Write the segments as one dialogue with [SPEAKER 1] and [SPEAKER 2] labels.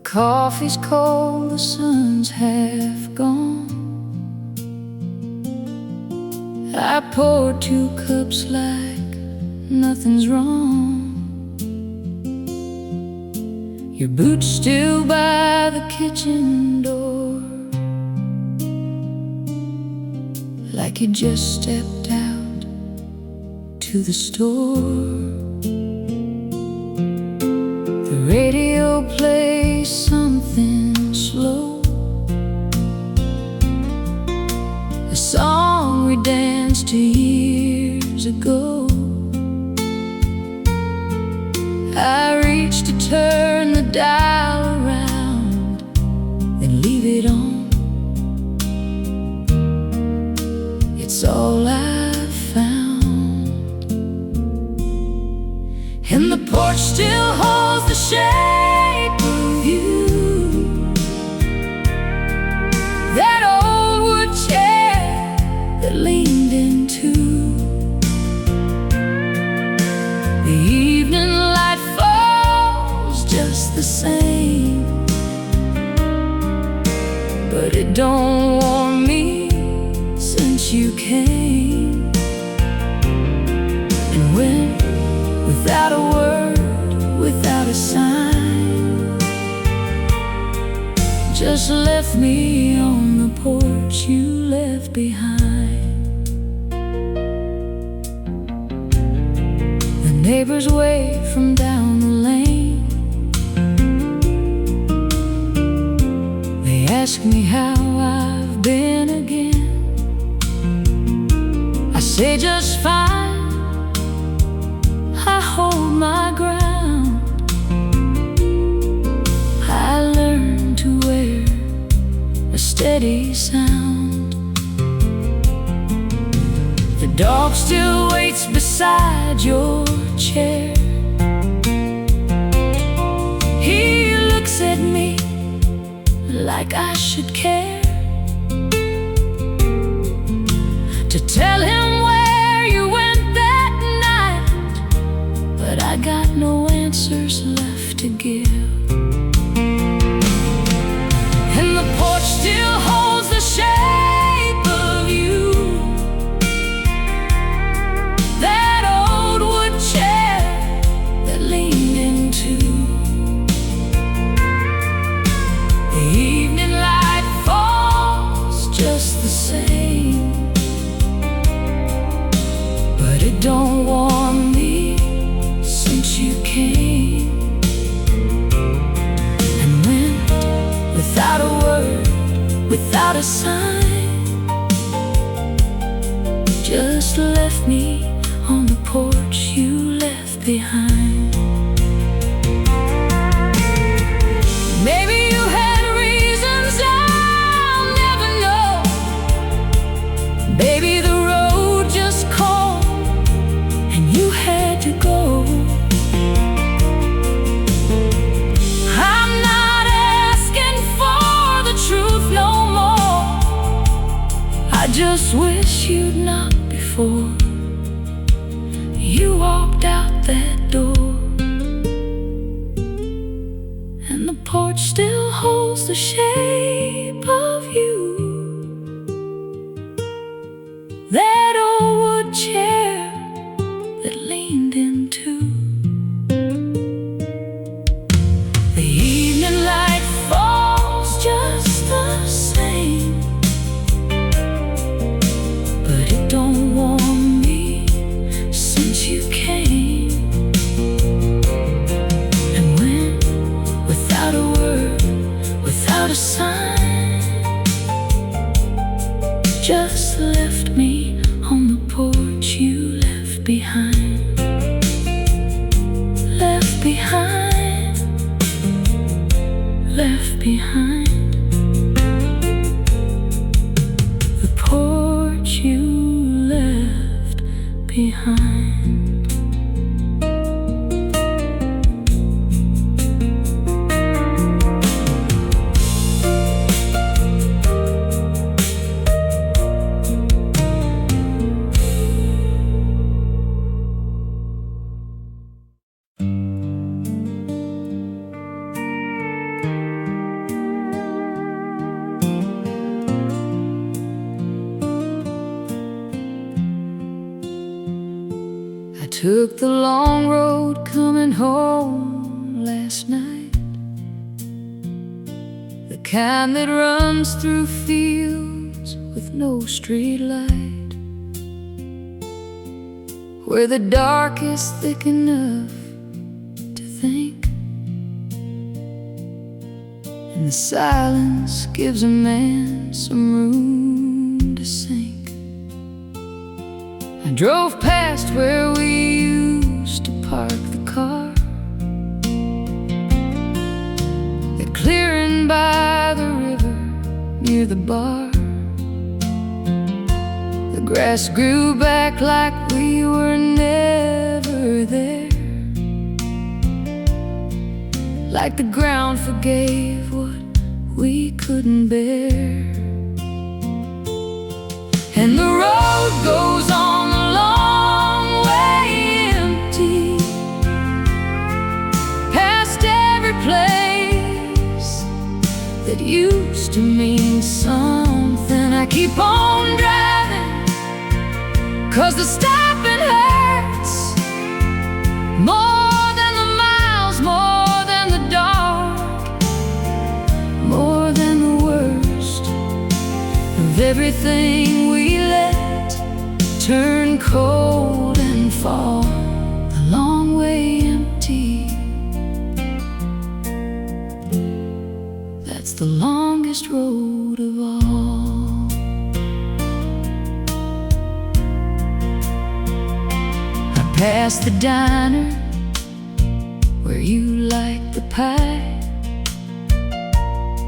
[SPEAKER 1] Coffee's cold, the sun's half gone. I poured 2 cups like nothing's wrong. Your boots still by the kitchen door, like you just stepped out to the store. The radio plays something slow, a song we danced to years ago. I reach to turn the dial around, then leave it on. It's all I've found, and the porch still holds the shape of you. That old wood chair that leaned into the evening light falls just the same, but it don't warm me since you came. And when, without a word, without a sign, just left me on the porch you left behind. The neighbors wave from down the lane. They ask me how I've been again. I say just fine, I hold my ground. I learned to wear a steady sound. The dog still waits beside your chair. He looks at me like I should care to tell him where you went that night, but I got no answers left to give. And the porch still holds the shape of you. That old wood chair that leaned into the evening light falls just the same, but it don't warm me since you came. And went without a word, without a sign, just left me on the porch you left behind. Maybe you had reasons I'll never know. Baby, the road just called and you had to go. I'm not asking for the truth no more. I just wish you'd knocked before you walked out that door. And the porch still holds the shape of you. That old wood chair that leaned into the evening light falls just the same, but it don't warm me since you came. And when, without a word, without a sign, just left me on the porch you left behind. Left behind, left behind. The porch took the long road coming home last night, the kind that runs through fields with no street light, where the dark is thick enough to think, and the silence gives a man some room to sink. I drove past where we used to park the car, the clearing by the river near the bar. The grass grew back like we were never there, like the ground forgave what we couldn't bear. And the road goes on a long way empty, past every place that used to mean something. I keep on driving, 'cause the stopping hurts more than the miles, more than the dark, more than the worst of everything we let turn cold and fall the long way empty. That's the longest road of all. I passed the diner where you like the pie.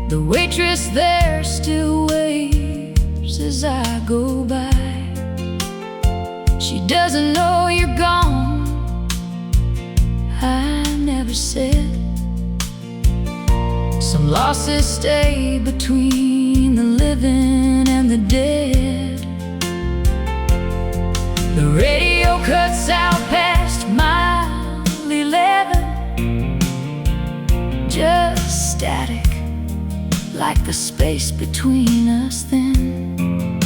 [SPEAKER 1] The waitress there still waves as I go by. She doesn't know you're gone, I never said. Some losses stay between the living and the dead. The radio cuts out past mile 11, just static, like the space between us then.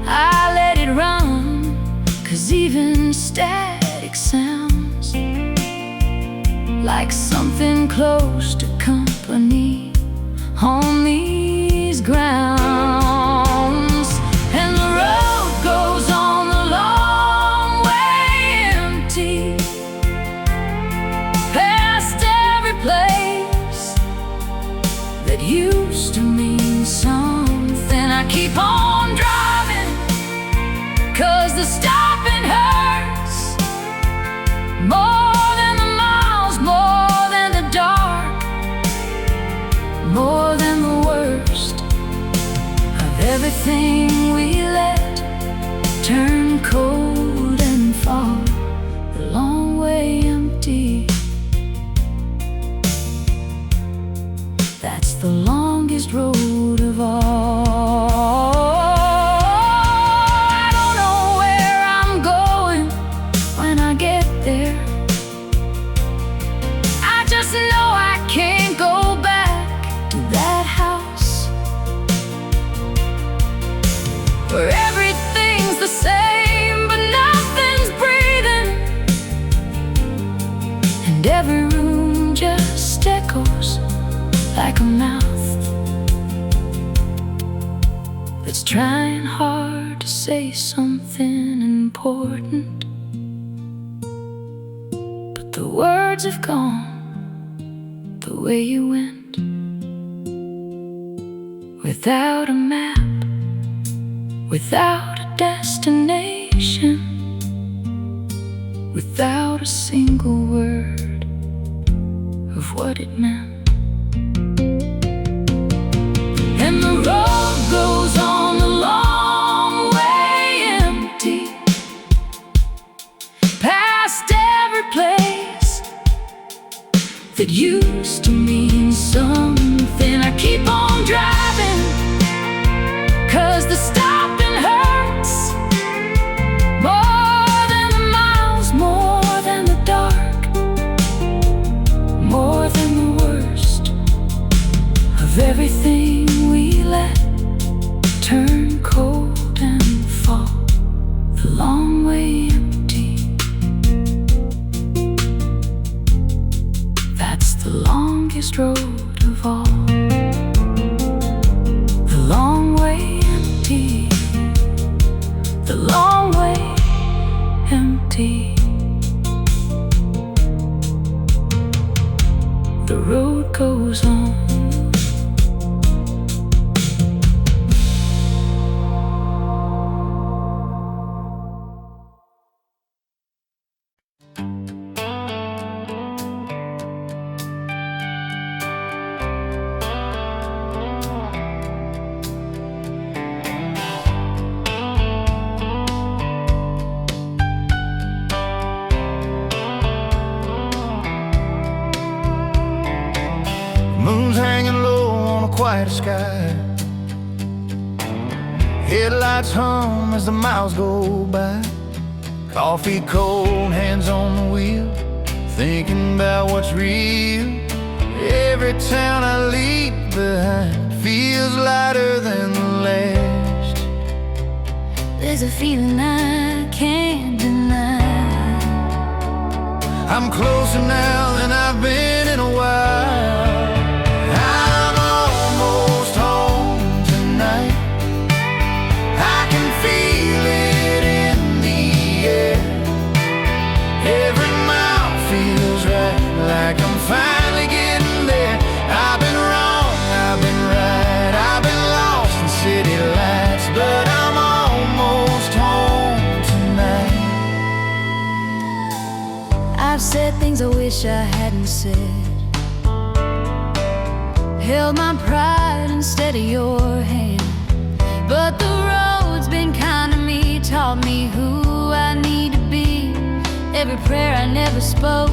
[SPEAKER 1] I let it run, 'cause even static sounds like something close to company on these grounds. And the road goes on a long way empty, past every place that used to mean something. I keep on driving, 'cause the stopping hurts more than the miles, more than the dark, more than the worst of everything we let turn cold and fall the long way empty. That's the longest road of all. I don't know where I'm going when I get there. I just know I can't go back to that house where everything's the same but nothing's breathing, and every room just echoes like a mouth that's trying hard to say something important, but the words have gone the way you went, without a map, without a destination, without a single word of what it meant. And the road goes on a long way empty, past every place that used to mean something. I keep on driving, 'cause the stopping hurts more than the miles, more than the dark, more than the worst of everything we let turn cold and fall the long way empty. longest road of all, the long way empty, the long way empty. The road goes on.
[SPEAKER 2] Moon's hanging low on a quiet sky. Headlights hum as the miles go by. Coffee cold, hands on the wheel, thinking about what's real. Every town I leave behind feels lighter than the last.
[SPEAKER 1] There's a feeling I can't deny.
[SPEAKER 2] I'm closer now than I've been in a while. I'm almost home tonight. I can feel it in the air. Every mile feels right, like I'm finally getting there. I've been wrong, I've been right, I've been lost in city lights, but I'm almost home tonight.
[SPEAKER 1] I've said things I wish I hadn't said, held my pride instead of your hand, but the road's been kind to me, taught me who I need to be. Every prayer I never spoke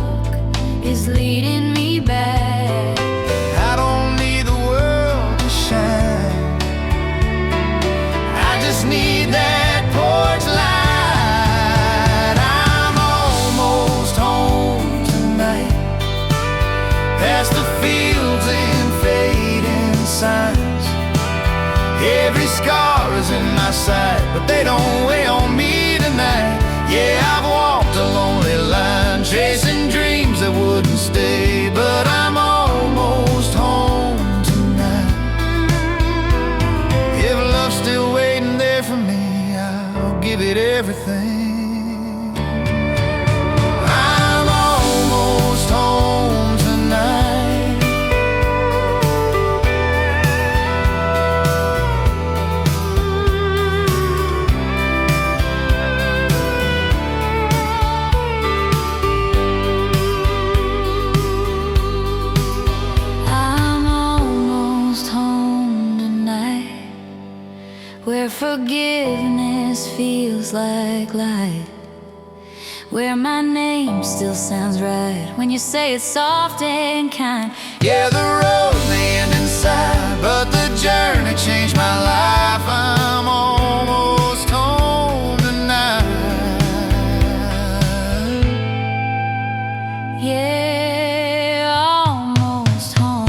[SPEAKER 1] is leading me back.
[SPEAKER 2] I don't need the world to shine, I just need that porch light. I'm almost home tonight, past the fields and fading signs. Every scar is in my sight, but they don't weigh on me tonight. Yeah, I've walked a lonely line, chasing dreams that wouldn't stay, but I'm almost home tonight. If love's still waiting there for me, I'll give it everything. I'm almost home tonight.
[SPEAKER 1] I'm almost home tonight, where forgiveness feels like light, where my name still sounds right when you say it's soft and kind.
[SPEAKER 2] Yeah, the road may end inside, but the journey changed my life. I'm almost home tonight.
[SPEAKER 1] Yeah, almost home.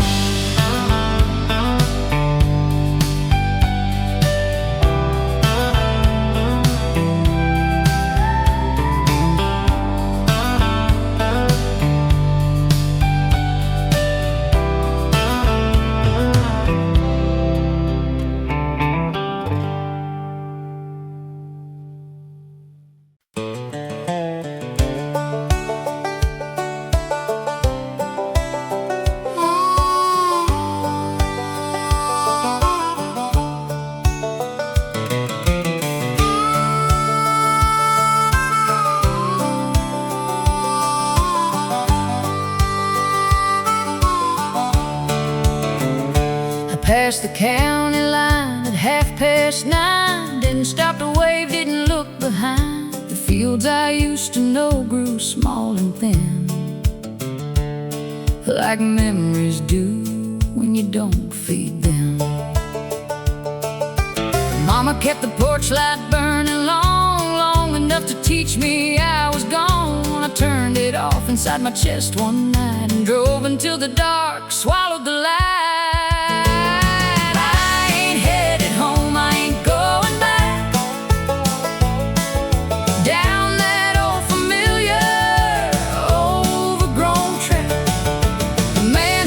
[SPEAKER 1] Past the county line at 9:30, didn't stop to wave, didn't look behind. The fields I used to know grew small and thin, like memories do when you don't feed them. Mama kept the porch light burning long enough to teach me I was gone. I turned it off inside my chest one night and drove until the dark swallowed the light.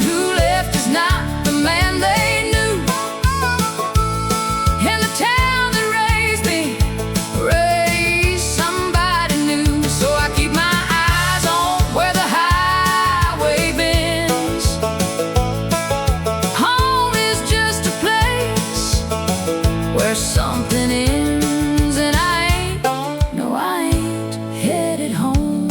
[SPEAKER 1] Who something ends, and I ain't headed home.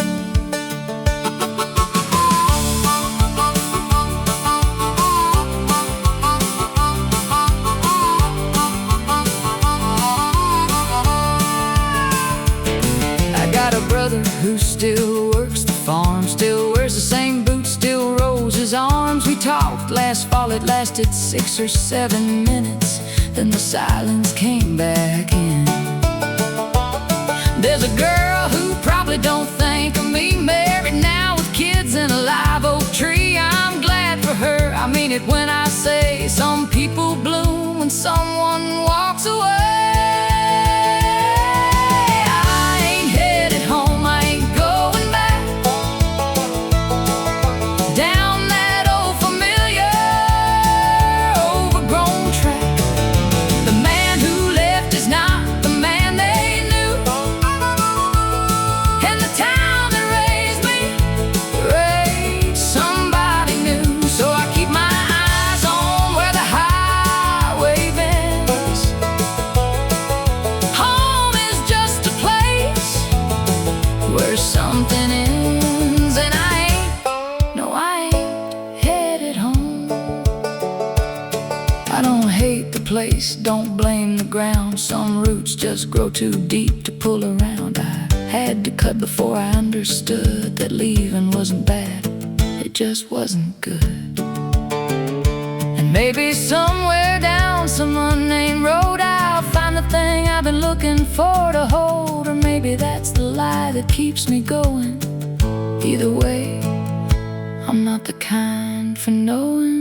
[SPEAKER 1] I got a brother who still works the farm, still wears the same boots, still rolls his arms. We talked last fall, it lasted 6 or 7 minutes, then the silence came back in. There's a girl who probably don't think of me, married now with kids in a live oak tree. I'm glad for her, I mean it when I say some people bloom when someone walks away. Something ends, and I ain't headed home. I don't hate the place, don't blame the ground. Some roots just grow too deep to pull around. I had to cut before I understood that leaving wasn't bad, it just wasn't good. And maybe somewhere down some unnamed road I'll find the thing I've been looking for to hold. Or maybe that's the lie that keeps me going. Either way, I'm not the kind for knowing.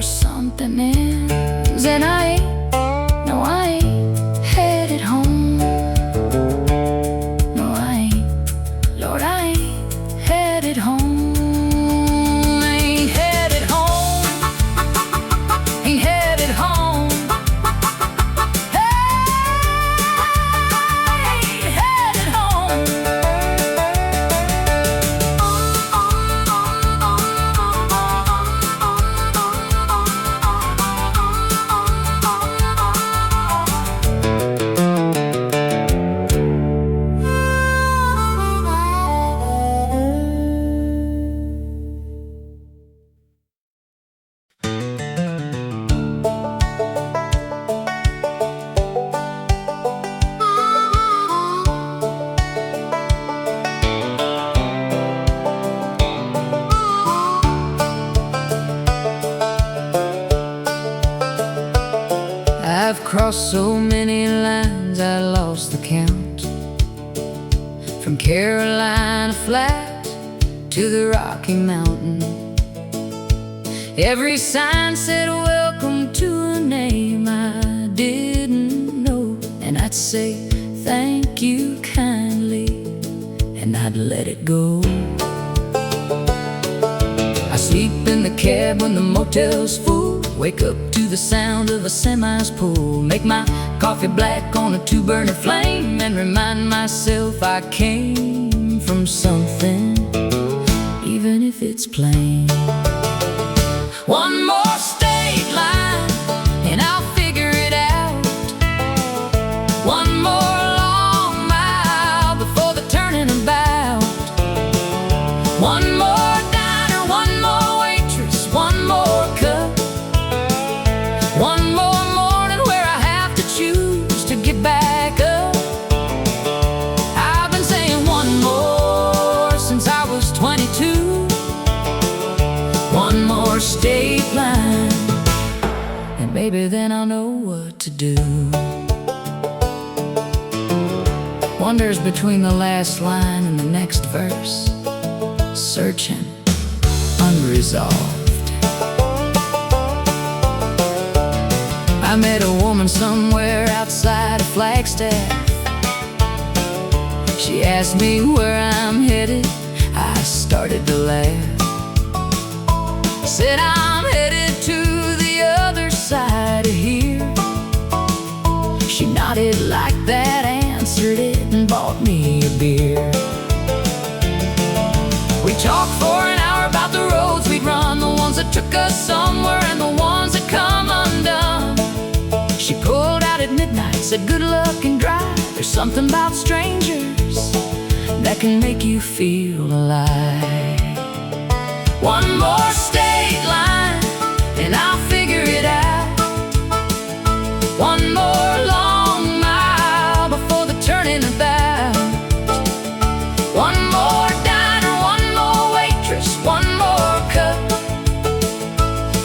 [SPEAKER 1] Something ends, and I ain't headed home. No, I ain't, Lord, I ain't headed home. Ain't headed home, ain't headed home. Ain't headed home. I've crossed so many lines I lost the count. From Carolina flat to the Rocky Mountain, every sign said welcome to a name I didn't know. And I'd say thank you kindly, and I'd let it go. I sleep in the cab when the motel's full, wake up to the sound of a semi's pull, make my coffee black on a 2-burner flame, and remind myself I came from something, even if it's plain. One more state line and I'll figure it out. One more long mile before the turning about. One more diner, one more waitress, one more cup. One more morning where I have to choose to get back up. to do. Wanders between the last line and the next verse, searching, unresolved. I met a woman somewhere outside of Flagstaff. She asked me where I'm headed. I started to laugh. Said I'm headed to the other side of here. She nodded like that, answered it, and bought me a beer. We talked for an hour about the roads we'd run, the ones that took us somewhere and the ones that come undone. She pulled out at midnight, said good luck and drive. There's something about strangers that can make you feel alive. One more state line and I'll figure it out. One more long mile before the turning about. One more diner, one more waitress, one more cup.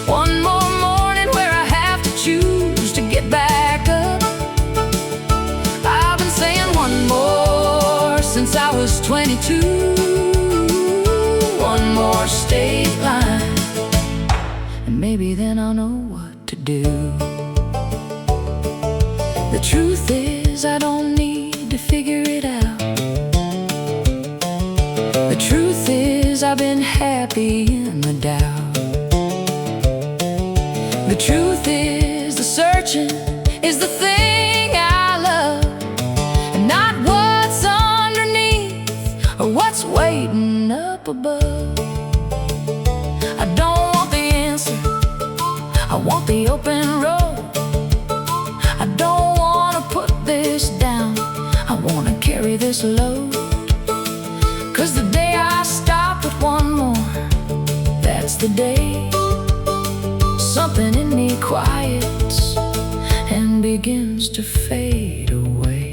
[SPEAKER 1] One more morning where I have to choose to get back up. I've been saying one more since I was 22. One more state line, and maybe then I'll know what to do. The truth is I don't need to figure it out. The truth is I've been happy in the doubt. The truth is the searching is the thing I love, and not what's underneath or what's waiting up above. I don't want the answer, I want the open road. I don't want to put this down, I want to carry this load. 'Cause the day I stop at one more, that's the day something in me quiets and begins to fade away.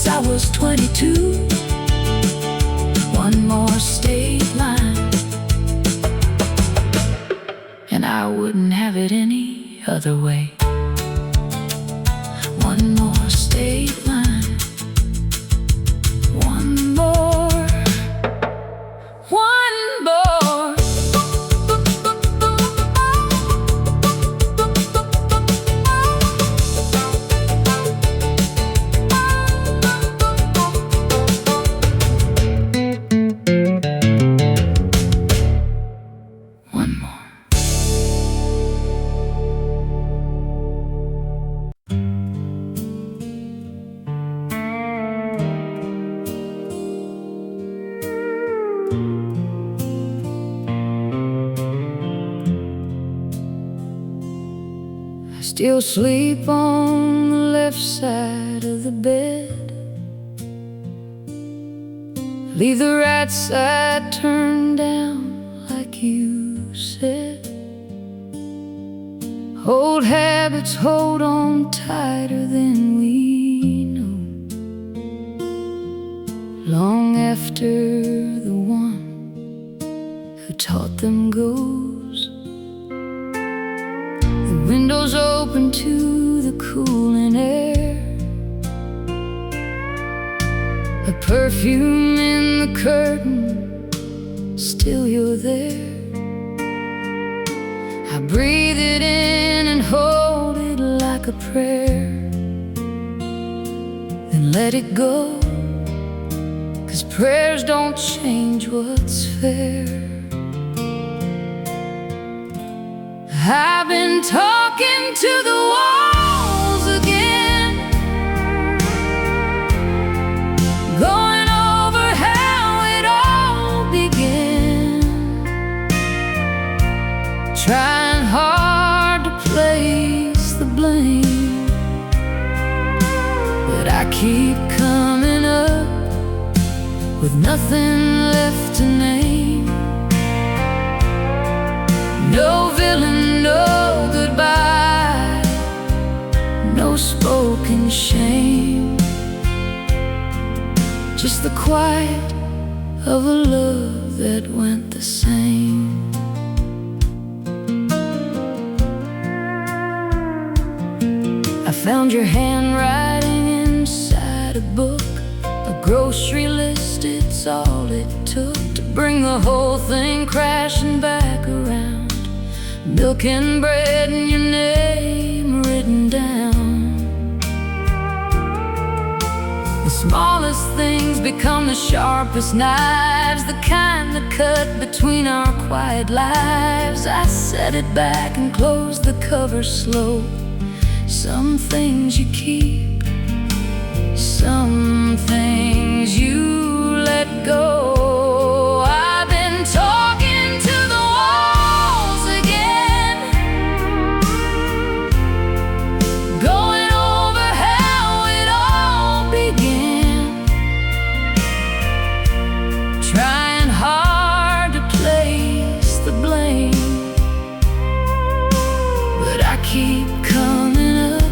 [SPEAKER 1] I was 22. One more state line, and I wouldn't have it any other way. One more state line. One more. One more. Still sleep on the left side of the bed, leave the right side turned down like you said. Old habits hold on tighter than we know, long after the one who taught them goes. The windows open to the cooling air, a perfume in the curtain, still you're there. I breathe it in and hold it like a prayer, then let it go, 'cause prayers don't change what's fair. I've been talking to the walls again, going over how it all began, trying hard to place the blame, but I keep coming up with nothing left to name. No villain, no goodbye, no spoken shame, just the quiet of a love that went the same. I found your handwriting inside a book, a grocery list, it's all it took to bring the whole thing crashing back around. Milk and bread and your name written down. The smallest things become the sharpest knives, the kind that cut between our quiet lives. I set it back and closed the cover slow. Some things you keep, some things you let go. I've been talking to the walls again, going over how it all began, trying hard to place the blame, but I keep coming up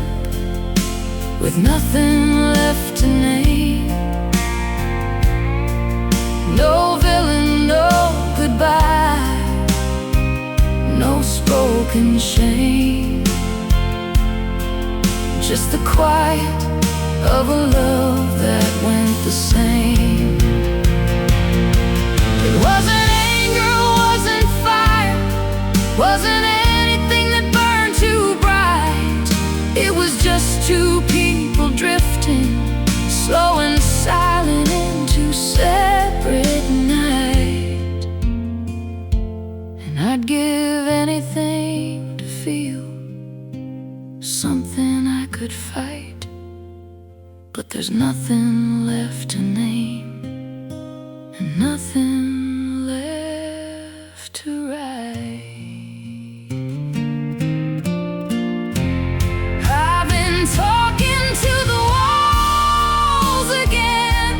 [SPEAKER 1] with nothing left to name. No villain, no goodbye, no spoken shame, just the quiet of a love that went the same. It wasn't anger, wasn't fire, wasn't anything that burned too bright. It was just two people drifting, slow and silent into separate night. And I'd give anything to feel something I could fight, but there's nothing left to name and nothing left to write. I've been talking to the walls again,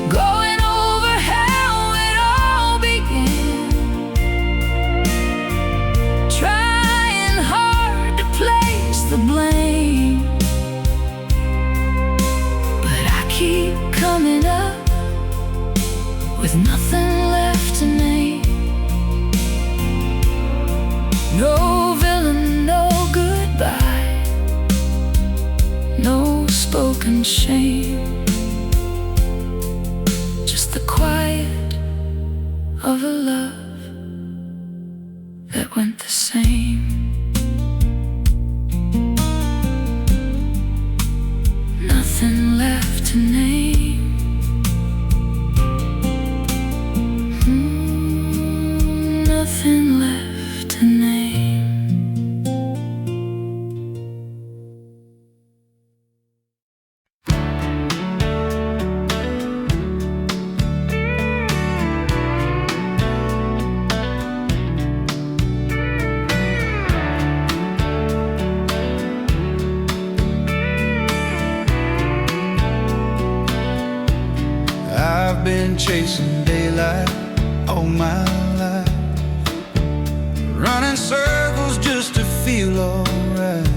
[SPEAKER 1] going over how it all began, trying hard to place the blame, but I keep coming up with nothing left to name. No villain, no goodbye, no spoken shame, just the quiet of a love that went the same. Nothing left to name. Nothing left to name.
[SPEAKER 2] I've been chasing daylight all my life, running circles just to feel alright.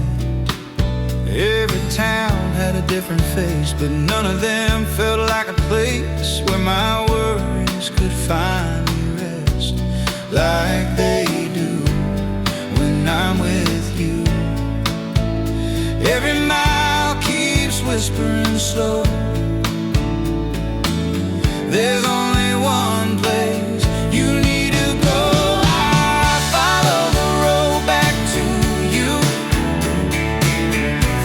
[SPEAKER 2] Every town had a different face, but none of them felt like a place where my worries could finally rest like they do when I'm with you. Every mile keeps whispering slow. There's only one place you need to go. I follow the road back to you,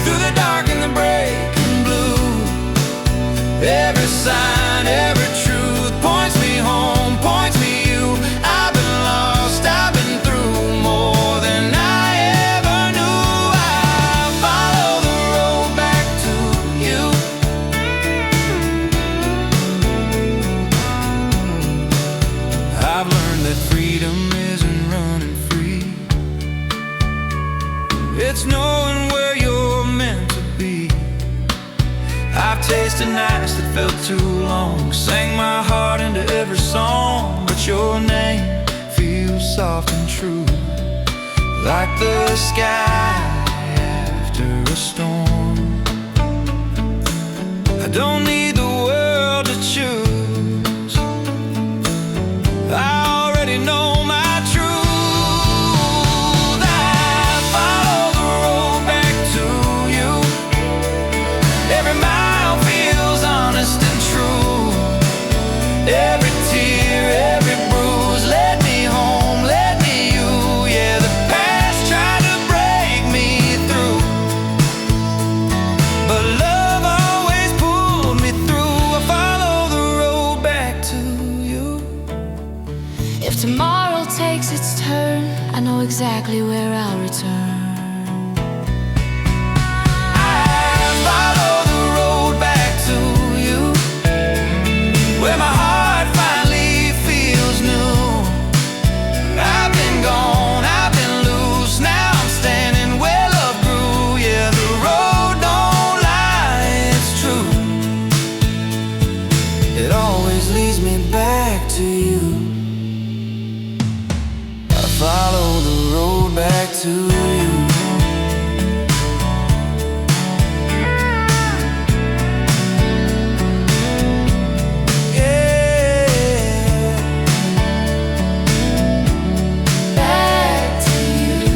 [SPEAKER 2] through the dark and the breaking blue. Every sign, every truth points me home, points me you. I've been lost, I've It's knowing where you're meant to be. I've tasted nights that felt too long, sang my heart into every song, but your name feels soft and true, like the sky after a storm. I don't need the world to choose, I already know my truth. I follow the road back to you. Every mile feels honest and true. Every tear, every bruise led me home, led me you. Yeah, the past tried to break me through, but love always pulled me through. I follow the road back to you.
[SPEAKER 1] If tomorrow takes its turn, I know exactly where I'll return.
[SPEAKER 2] I follow the road back to you, where my heart finally feels new. I've been gone, I've been loose, now I'm standing where love grew. Yeah, the road don't lie, it's true. It always leads me back to you. I follow the road back to you.
[SPEAKER 1] Back to you.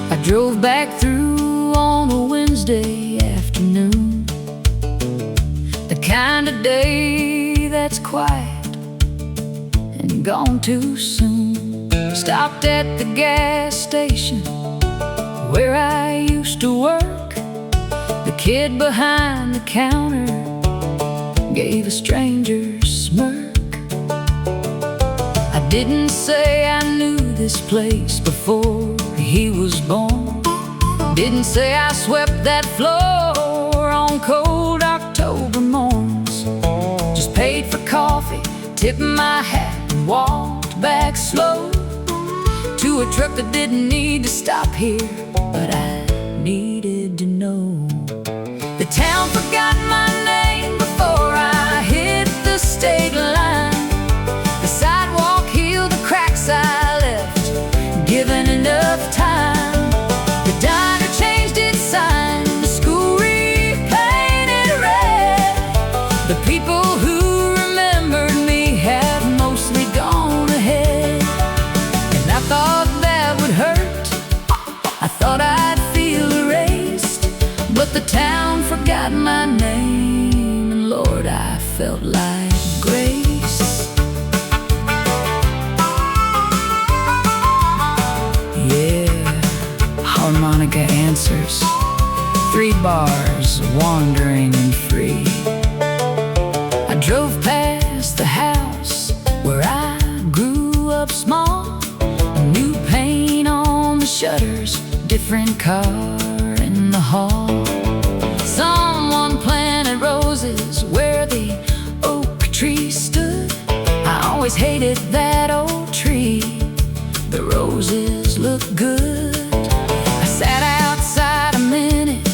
[SPEAKER 1] I drove back through on a Wednesday afternoon, the kind of day that's quiet and gone too soon. Stopped at the gas station where I used to work. The kid behind the counter gave a stranger's smirk. I didn't say I knew this place before he was born. Didn't say I swept that floor on cold October morns. Just paid for coffee, tipped my hat, and walked back slow to a truck that didn't need to stop here, but I needed to know. The town forgot my name before I hit the state line. The sidewalk healed the cracks I left, given enough time. The diner changed its sign, the school repainted red. The people who remembered me have mostly gone ahead. And I thought that would hurt, I thought I'd feel erased, but the town forgot my name, and Lord, I felt like grace. Yeah, harmonica answers, 3 bars, wandering and free. I drove past the house where I grew up small. New paint on the shutters, different car in the hall. Someone planted roses where the oak tree stood. I always hated that old tree, the roses look good. I sat outside a minute,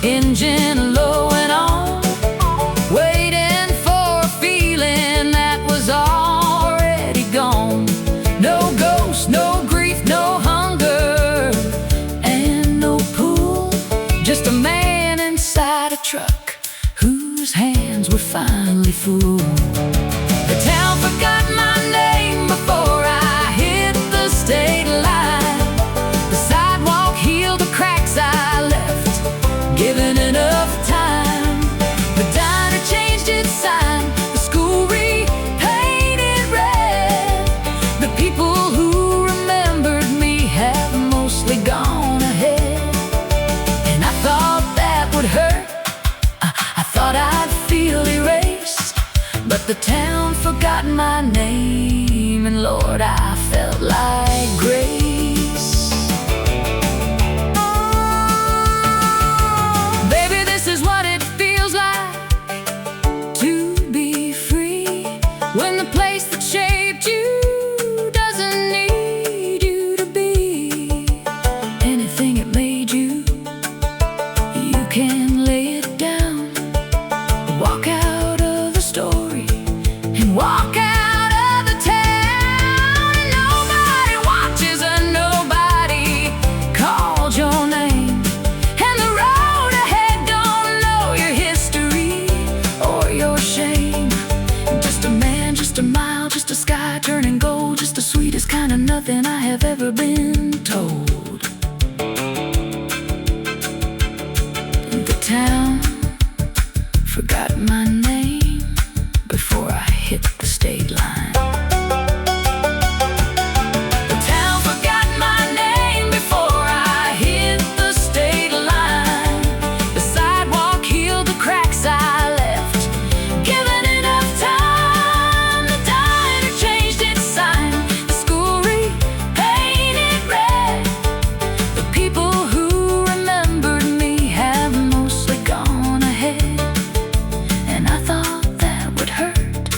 [SPEAKER 1] engine low and on, waiting for a feeling that was already gone. No ghost, no grief, no hunger, and no pool. Just a man inside a truck whose hands were finally full. The town forgot my name before I hit the state line. The sidewalk healed the cracks I left, given enough time. The diner changed But the town forgot my name, and Lord, I felt like grace. Baby, this is what it feels like to be free, when the place that shaped you doesn't need you to be anything it made you. You can lay it down, walk out of the story, and walk out of the town, and nobody watches and nobody called your name, and the road ahead don't know your history or your shame. Just a man, just a mile, just a sky turning gold, just the sweetest kind of nothing I have ever been told. The town forgot my name before I hit the state line. The town forgot my name before I hit the state line. The sidewalk healed the cracks I left, given enough time. The diner changed its sign, the school repainted red. The people who remembered me have mostly gone ahead, and I thought that would hurt.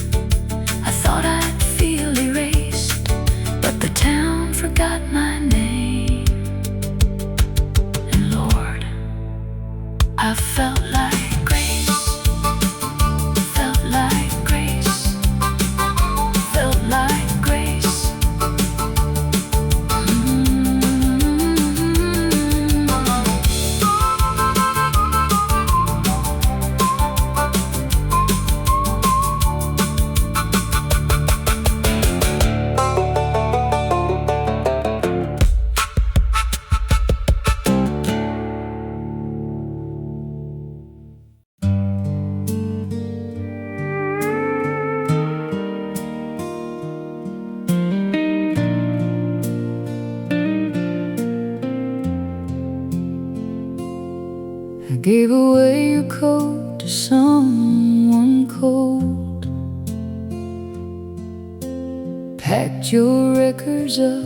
[SPEAKER 1] I thought I'd feel erased, but the town forgot my name, and Lord, I felt like grace, felt like grace, felt like grace. I gave away your coat to someone cold, packed your records up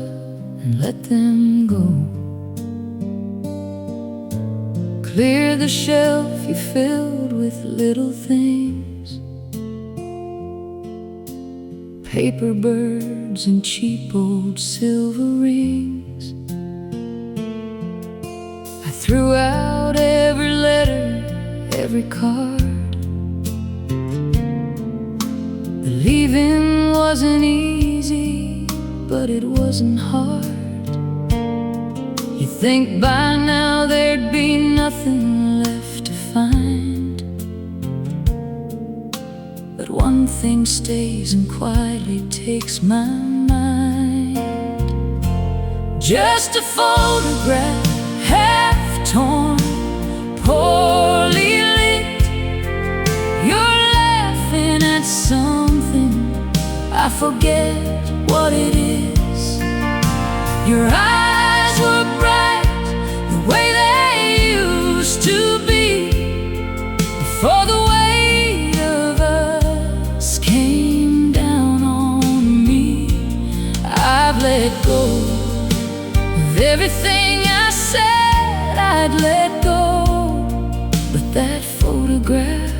[SPEAKER 1] and let them go. Clear the shelf you filled with little things, paper birds and cheap old silver rings. I threw out every letter, every card. The leaving wasn't easy, but it wasn't hard. You think by now there'd be nothing left to find, but one thing stays and quietly takes my mind. Just a photograph, half torn, poorly lit. You're laughing at something, I forget what it is. Your eyes were bright the way they used to be, before the weight of us came down on me. I've let go of everything I said I'd let go, but that photograph,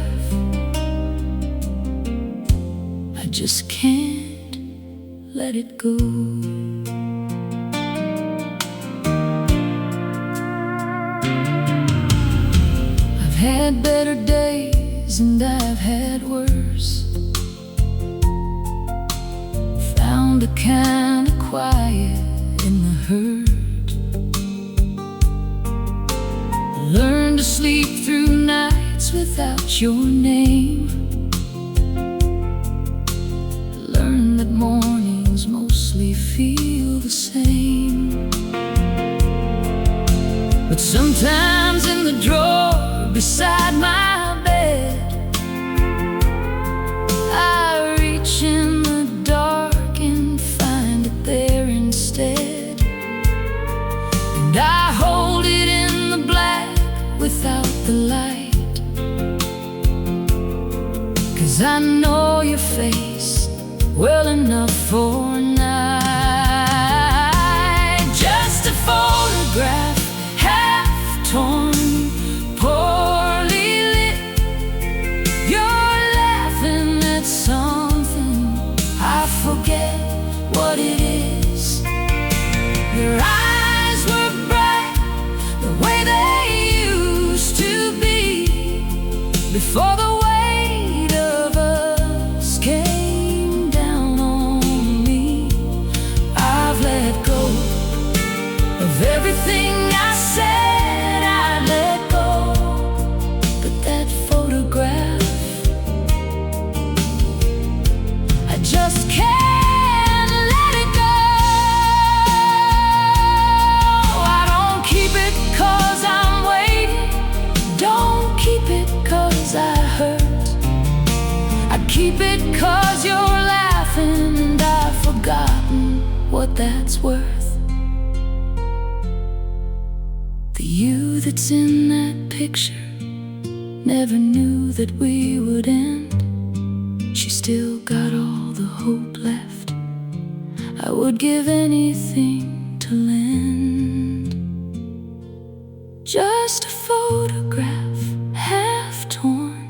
[SPEAKER 1] I just can't let it go. I've had better days and I've had worse, found a kind of quiet in the hurt, learned to sleep through nights without your name, learned that mornings mostly feel the same. But sometimes in the drawer beside my bed, I reach in the dark and find it there instead, and I hold it in the black without the light, 'cause I know your face well enough for a night. Just a photograph, half torn, poorly lit. You're laughing at something, I forget what it is. Your eyes were bright, the way they used to be, before the weight of us came down on me. I've let go of everything I said I'd let go, but that photograph, I just can't let it go. I don't keep it 'cause I'm waiting, don't keep it 'cause I hurt. I keep it 'cause you're laughing and I've forgotten what that's worth. The you that's in that picture never knew that we would end. She still got all the hope left, I would give anything to lend. Just a photograph, half torn,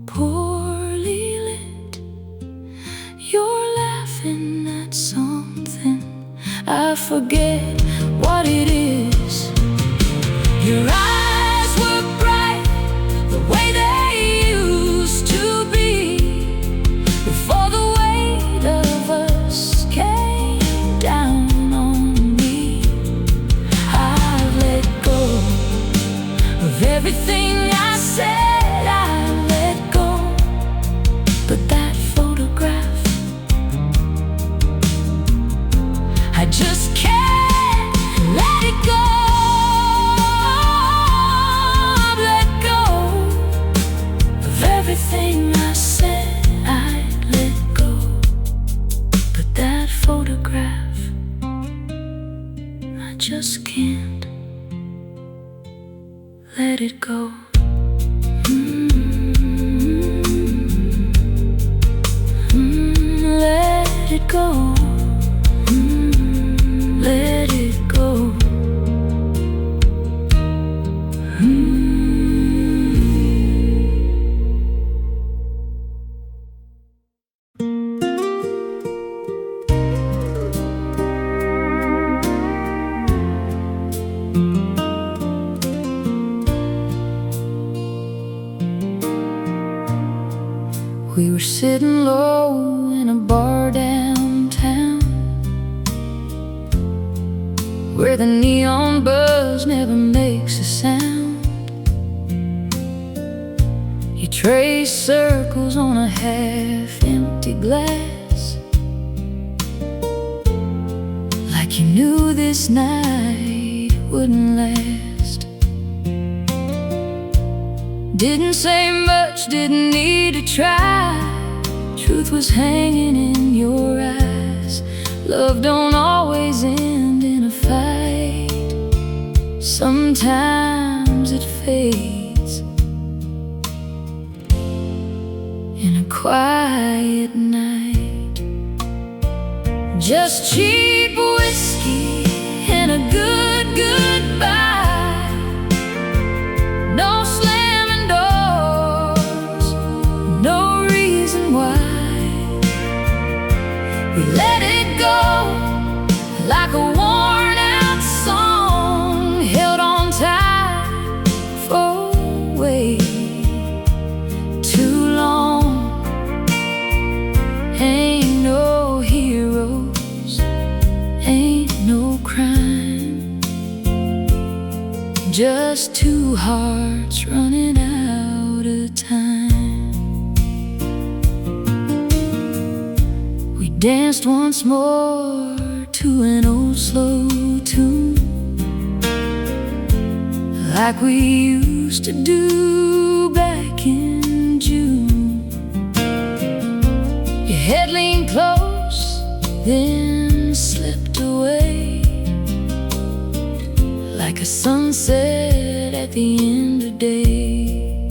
[SPEAKER 1] poorly lit. You're laughing at something, I forget what it is. Your eyes were bright, the way they used to be, before the weight of us came down on me. I've let go of everything I said I let go, but that photograph, I just can't let it go. I've let go of everything I said I'd let go, but that photograph, I just can't let it go. Let it go. Let it go. We were sitting low in a bar downtown, where the neon buzz never makes a sound. You trace circles on a half-empty glass, like you knew this night wouldn't last. Didn't say much, didn't need to try. Truth was hanging in your eyes. Love don't always end in a fight. Sometimes it fades in a quiet night. Just cheap whiskey and a good goodbye. No slamming doors, no reason why. We let it go like a worn out song, held on tight for way too long. Ain't no heroes, ain't no crime, just two hearts running out of time. We danced once more to an old slow tune, like we used to do back in June. Your head leaned close, then slipped away, like a sunset at the end of day.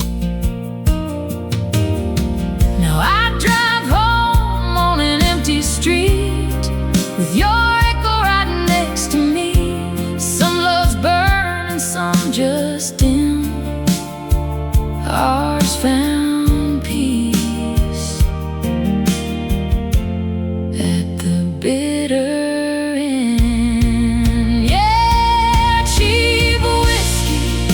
[SPEAKER 1] found peace at the bitter end. Yeah, cheap whiskey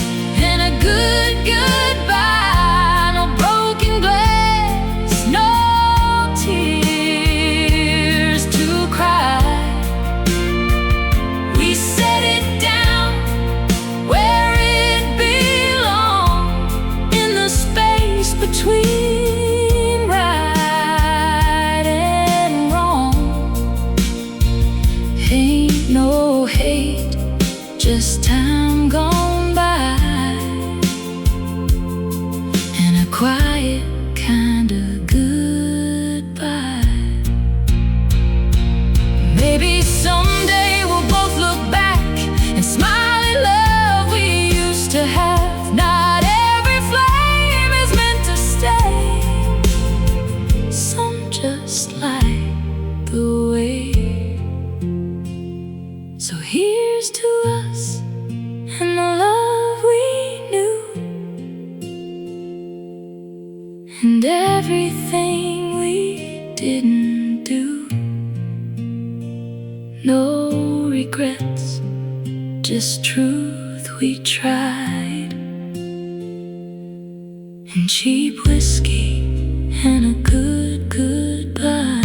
[SPEAKER 1] and a good goodbye. No broken glass, no tears to cry. We set it down where it belonged, in the space between right and wrong. Ain't no hate, just time gone by, and a quiet kind of goodbye. Maybe someday we'll both look back and smile at love we used to have. Not every flame is meant to stay, some just light the way. So here's to us and the love we knew, and everything we didn't do. No regrets, just truth we tried, and cheap whiskey and a good goodbye.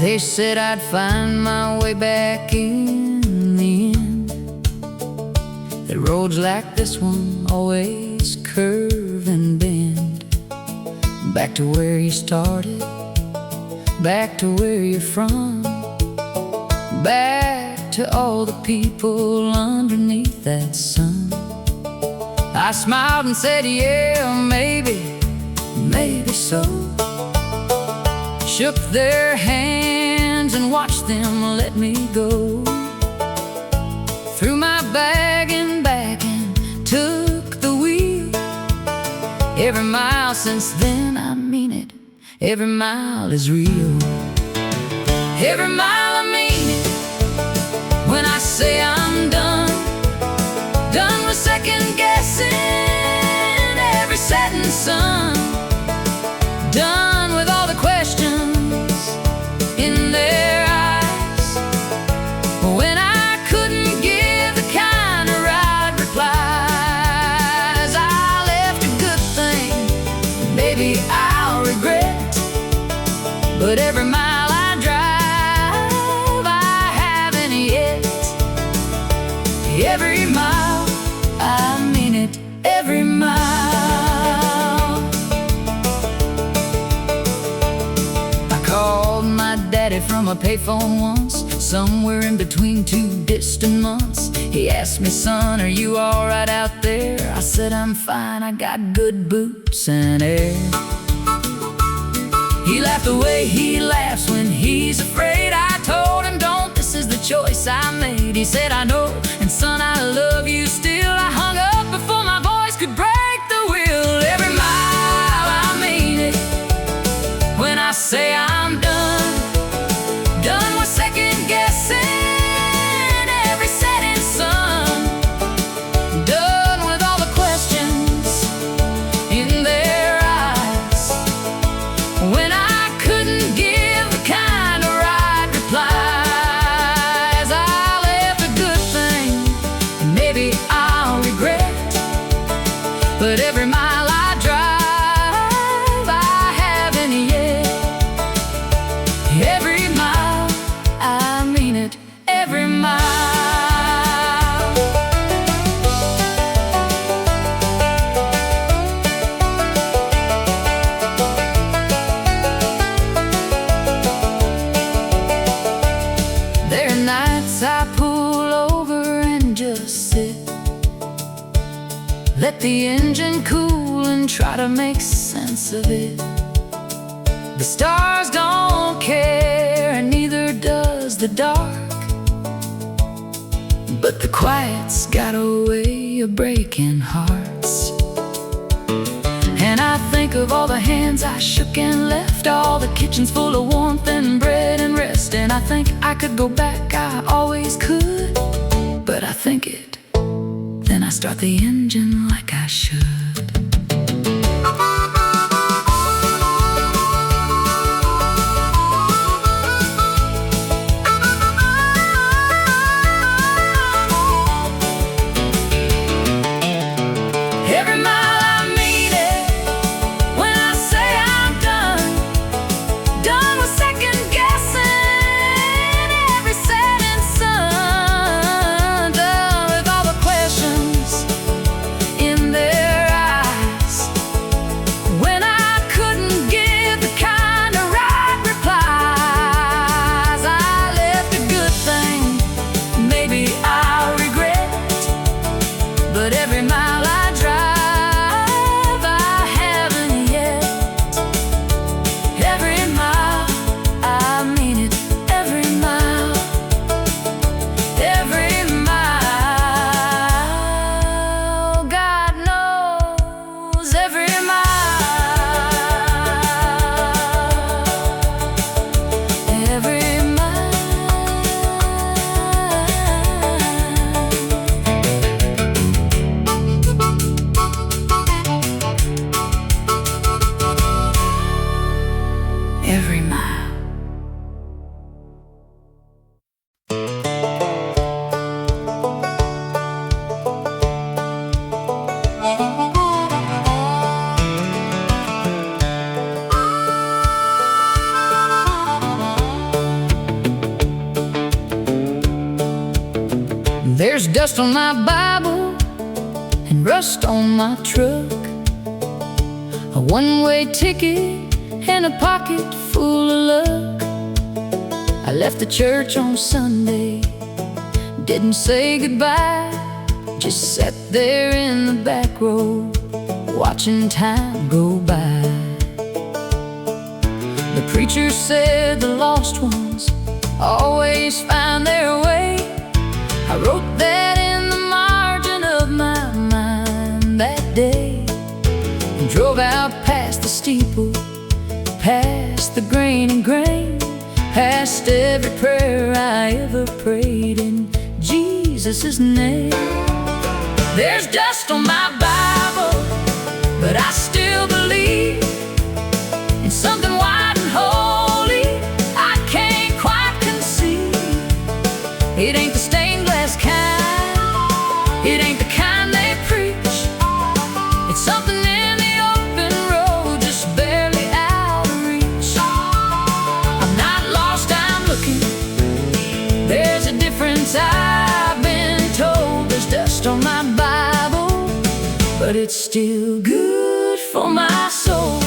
[SPEAKER 1] They said I'd find my way back in the end. The roads like this one always curve and bend. Back to where you started, back to where you're from, back to all the people underneath that sun. I smiled and said, yeah, maybe, maybe so. Shook their hands and watched them let me go. Threw my bag and back and took the wheel. Every mile since then, I mean it, every mile is real. Every mile I mean it, when I say I'm done. Done with second guessing every setting sun. Done with all the questions in their eyes, when I couldn't give the kind of right replies. I left a good thing, maybe I'll regret, but every mile I drive, I haven't yet. Every mile, I mean it, every mile. Called my daddy from a payphone once, somewhere in between two distant months. He asked me, son, are you alright out there? I said, I'm fine, I got good boots and air. He laughed the way he laughs when he's afraid. I told him, don't, this is the choice I made. He said, I know, and son, I love you still. I hung up before my voice could break the wheel. Every mile, I mean it, when I say I'm done. Done with second guessing every setting sun. Done with all the questions in their eyes, when I couldn't give the kind of right replies. I left a good thing, just sit. Let the engine cool and try to make sense of it. The stars don't care, and neither does the dark. But the quiet's got a way of breaking hearts. And I think of all the hands I shook and left, all the kitchens full of warmth and bread and rest. And I think I could go back, I always could. But I think it, then I start the engine like I should. There's dust on my Bible and rust on my truck, a one-way ticket and a pocket full of luck. I left the church on Sunday, didn't say goodbye, just sat there in the back row, watching time go by. The preacher said the lost ones always find their way. I wrote that in the margin of my mind that day, and drove out past the steeple, past the grain and grain, past every prayer I ever prayed in Jesus' name. There's dust on my Bible, but I still believe in something white and holy I can't quite conceive. It ain't the stained glass kind, it ain't the kind they preach. It's something in the open road, just barely out of reach. I'm not lost, I'm looking. There's a difference I've been told. There's dust on my Bible, but it's still good for my soul.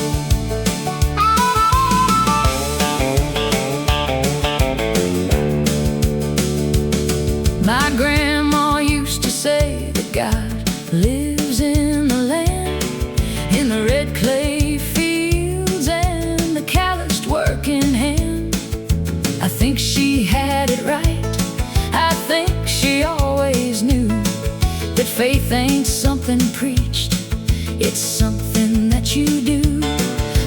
[SPEAKER 1] My grandma used to say that God lives in the land, in the red clay fields and the calloused working hand. I think she had it right. I think she always knew that faith ain't something preached, it's something that you do.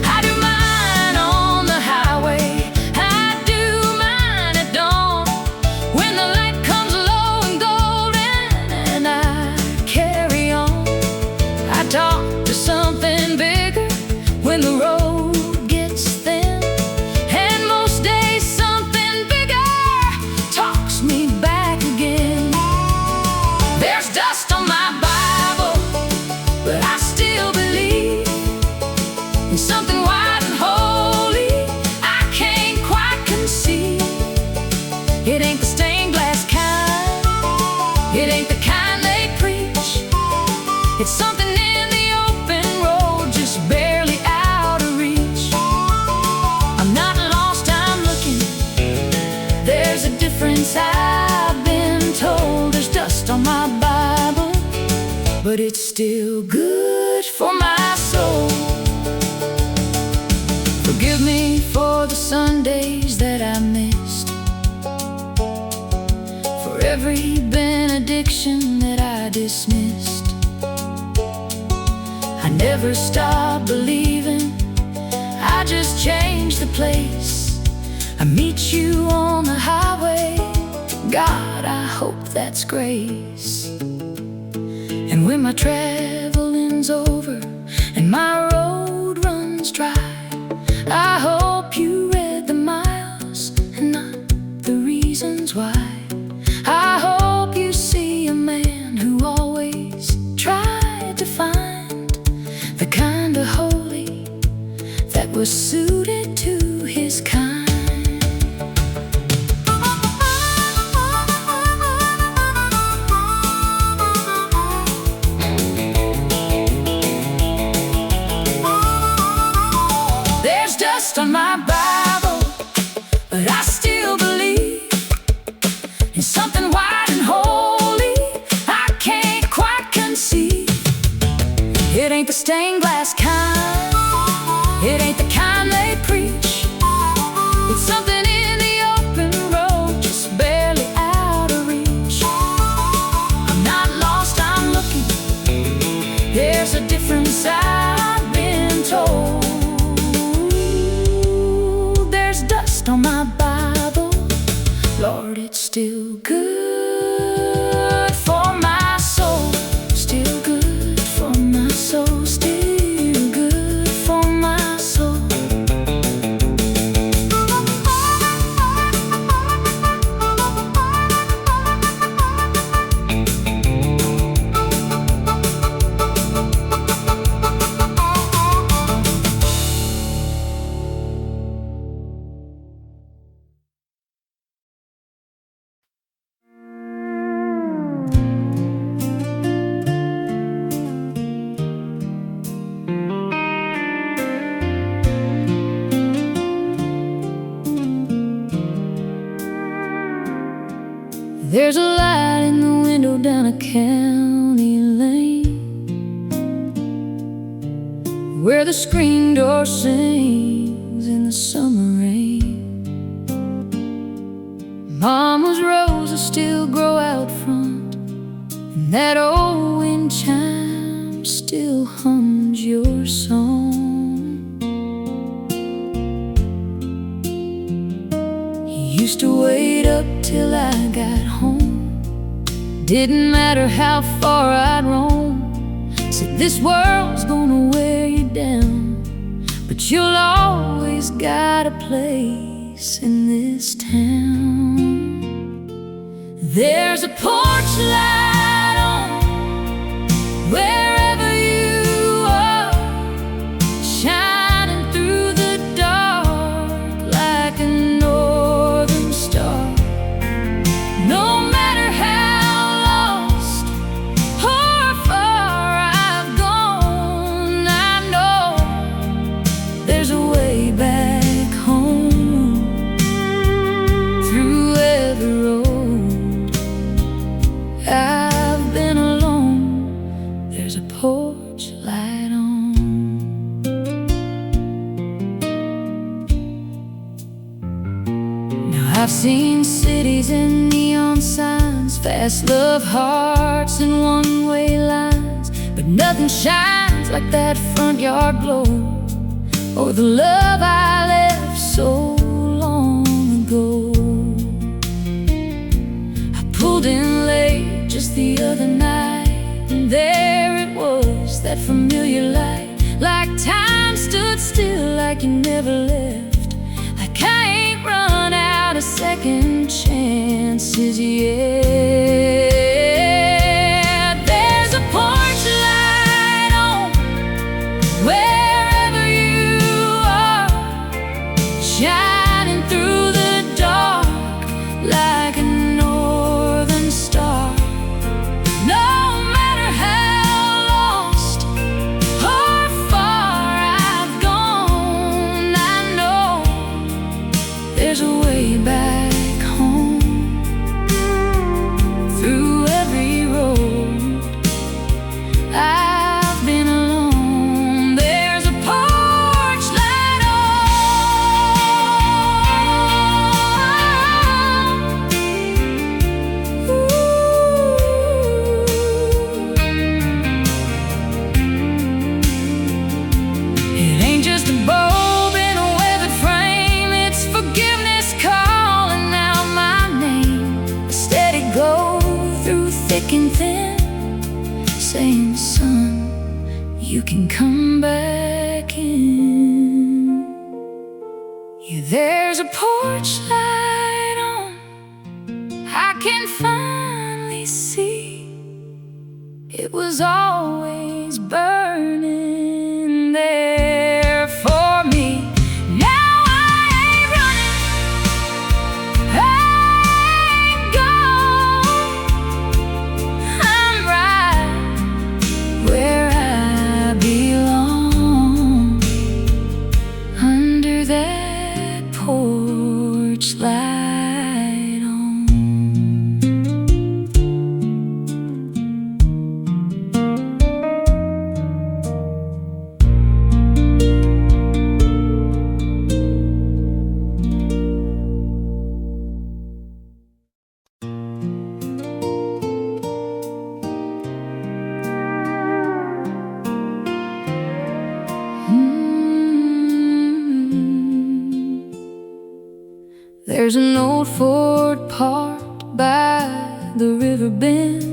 [SPEAKER 1] I do mine on the highway, I do mine at dawn, when the light comes low and golden and I carry on. I talk to something bigger when the road gets thin, and most days something bigger talks me back again. There's dust on my Bible, but I still believe but it's still good for my soul. Forgive me for the Sundays that I missed, for every benediction that I dismissed. I never stopped believing, I just changed the place. I meet you on the highway, God, I hope that's grace. And when my traveling's over and my road runs dry, I hope you read the miles and not the reasons why. I hope you see a man who always tried to find the kind of holy that was suited to his kind. There's dust on my Bible, but I still believe in something white and holy I can't quite conceive. It ain't the stained glass kind, it ain't the kind they preach. It's something in the open road, just barely out of reach. I'm not lost, I'm looking. There's a different side I've been told. There's dust on my Bible, Lord, it's still good for my soul. Still good for my soul. Still good for my soul. There's a light in the window down a county lane, where the screen door sings in the summer rain. Mama's roses still grow out front, and that old wind chime still hums your song. He used to wait up till I got home, didn't matter how far I'd roam. Said this world's gonna wear you down, but you'll always got a place in this town. There's a porch light on wherever you are, shining through the dark like a northern star. No matter how lost or far I've gone, I know there's a way back home. Through every road I've been alone, there's a porch light on. Now I've seen cities and neon signs, fast love hearts and one-way lines, but nothing shines like that front yard glow, or the love I left so long ago. I pulled in late just the other night, and there it was, that familiar light, like time stood still, like you never left, like I ain't run out of second chances yet. There's a porch light on wherever you are, shining through the dark like a northern star. No matter how lost or far I've gone, I know there's a way back home. thick and thin, saying, son, you can come back in. Yeah, there's a porch light on, I can finally see. It was always burning there for me. Now I ain't running, I ain't gone. I'm right where I belong, under that porch light on. There's an old Ford parked by the river bend.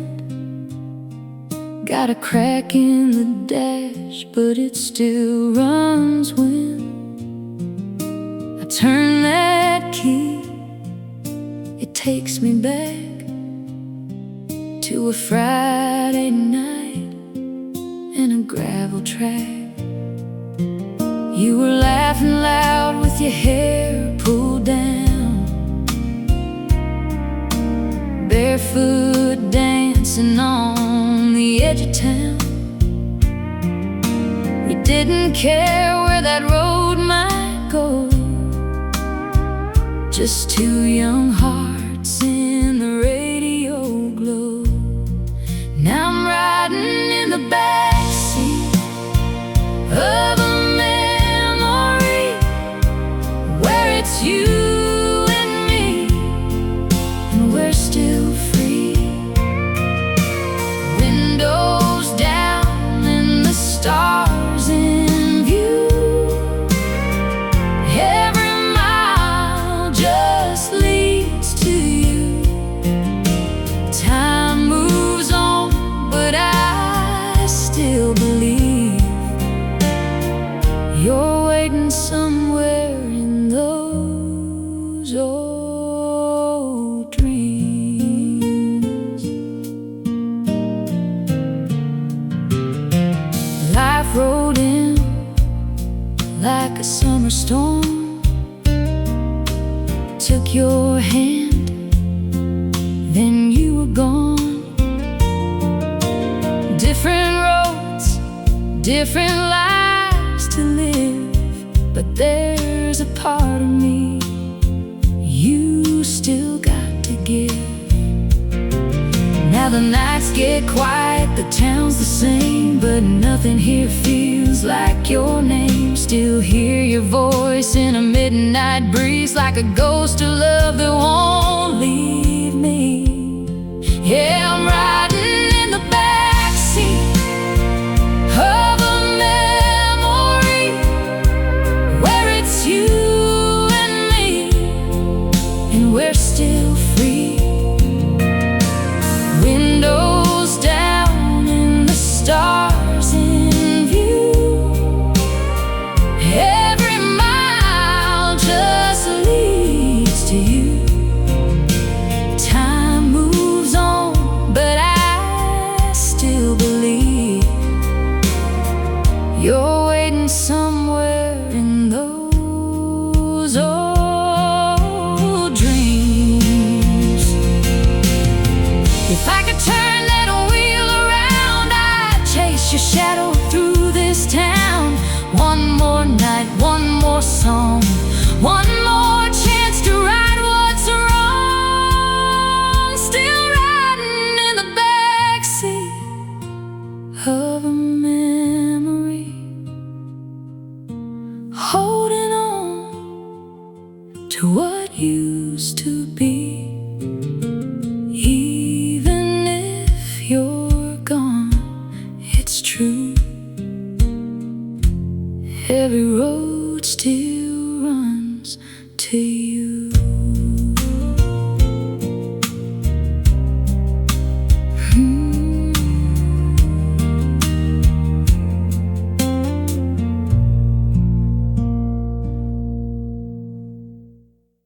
[SPEAKER 1] Got a crack in the dash, but it still runs when I turn that key. It takes me back to a Friday night and a gravel track. You were laughing loud with your hair pulled down, barefoot dancing on the edge of town. We didn't care where that road might go, just two young hearts in the radio glow. Now I'm riding in the backseat of a memory where it's you and me, and we're still free. Windows down and the stars in view. Every mile just leads to you. Time moves on, but I still believe you're waiting somewhere in those old dreams. Life rolled in like a summer storm, took your hand, then you were gone. Different roads, different lives to live, but there's a part of me you still got to give. Now the nights get quiet, the town's the same, but nothing here feels like your name. Still hear your voice in a midnight breeze, like a ghost of love that won't leave me. Yeah, I'm riding in the backseat of a memory where it's you and me, and we're still free. Windows down and the stars in view. Every mile just leads to you. Time moves on, but I still believe you're waiting somewhere in those old dreams. If I could turn that wheel around, I'd chase your shadow through this town. One more night, one more song, one more chance to right what's wrong. Still riding in the backseat of a memory, holding on to what used to be. Even if you're gone, it's true. Every road still runs to you.